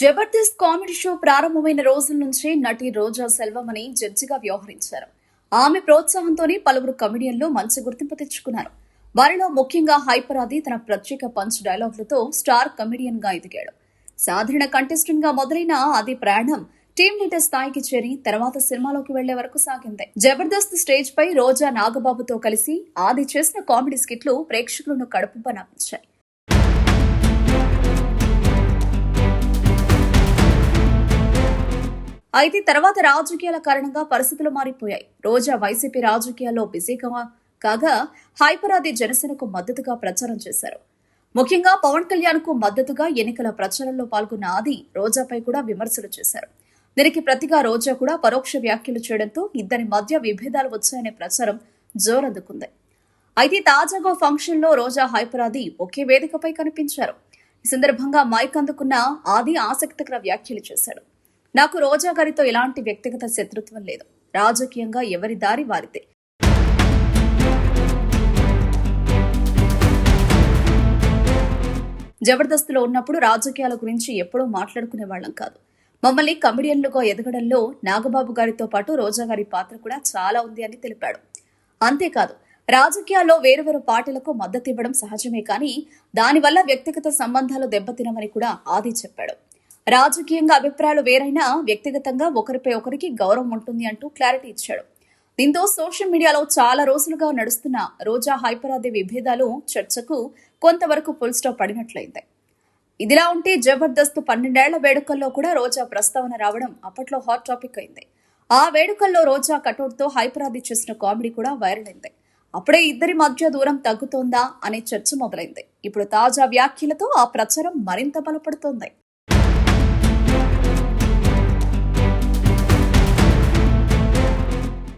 Jabardasth comedy show ప్రారంభమైన రోజుల నుంచి నటి రోజా సెల్వమణి జడ్జిగా వ్యవహరించారు. ఆమె ప్రోత్సాహంతోనే పలువురు కమెడియన్లు మంచి గుర్తింపు తెచ్చుకున్నారు. వారిలో ముఖ్యంగా హైపరాది తన ప్రత్యేక పంచ్ డైలాగులతో స్టార్ కమెడియన్ గా ఎదిగాడు. సాధారణ కంటెస్టెంట్ గా మొదలైన అది ప్రయాణం టీమ్ లీడర్ స్థాయికి చేరి తర్వాత సినిమాలోకి వెళ్లే వరకు సాగింది. జబర్దస్త్ స్టేజ్ పై రోజా నాగబాబుతో కలిసి ఆది చేసిన కామెడీ స్కిట్లు ప్రేక్షకులను కడుపుబ్బ నవ్వించాయి. అయితే తర్వాత రాజకీయాల కారణంగా పరిస్థితులు మారిపోయాయి. రోజా వైసీపీ రాజకీయాల్లో బిజీగా కాగా హైపరాది జనసేనకు మద్దతుగా ప్రచారం చేశారు. ముఖ్యంగా పవన్ కళ్యాణ్ కు మద్దతుగా ఎన్నికల ప్రచారంలో పాల్గొన్న ఆది రోజాపై కూడా విమర్శలు చేశారు. దీనికి ప్రతిగా రోజా కూడా పరోక్ష వ్యాఖ్యలు చేయడంతో ఇద్దరి మధ్య విభేదాలు వచ్చాయనే ప్రచారం జోరందుకుంది. అయితే తాజాగా ఫంక్షన్ లో రోజా హైపరాది ఒకే వేదికపై కనిపించారు. ఈ సందర్భంగా మైక్ అందుకున్న ఆది ఆసక్తికర వ్యాఖ్యలు చేశాడు. నాకు రోజా గారితో ఎలాంటి వ్యక్తిగత శత్రుత్వం లేదు. రాజకీయంగా ఎవరి దారి వారిదే. జబర్దస్త్లో ఉన్నప్పుడు రాజకీయాల గురించి ఎప్పుడూ మాట్లాడుకునే వాళ్ళం కాదు. మమ్మల్ని కమెడియన్లుగా ఎదగడంలో నాగబాబు గారితో పాటు రోజా గారి పాత్ర కూడా చాలా ఉంది అని తెలిపాడు. అంతేకాదు రాజకీయాల్లో వేరువేరు పార్టీలకు మద్దతు ఇవ్వడం సహజమే కానీ దానివల్ల వ్యక్తిగత సంబంధాలు దెబ్బతినమని కూడా ఆది చెప్పాడు. రాజకీయంగా అభిప్రాయాలు వేరైనా వ్యక్తిగతంగా ఒకరిపై ఒకరికి గౌరవం ఉంటుంది అంటూ క్లారిటీ ఇచ్చాడు. దీంతో సోషల్ మీడియాలో చాలా రోజులుగా నడుస్తున్న రోజా హైపరాది విభేదాలు చర్చకు కొంతవరకు ఫుల్ స్టాప్ పడినట్లయింది. ఇదిలా ఉంటే జబర్దస్త్ 12 ఏళ్ల వేడుకల్లో కూడా రోజా ప్రస్తావన రావడం అప్పట్లో హాట్ టాపిక్ అయింది. ఆ వేడుకల్లో రోజా కటౌట్ తో హైపరాది చేసిన కామెడీ కూడా వైరల్ అయింది. అప్పుడే ఇద్దరి మధ్య దూరం తగ్గుతోందా అనే చర్చ మొదలైంది. ఇప్పుడు తాజా వ్యాఖ్యలతో ఆ ప్రచారం మరింత బలపడుతోంది.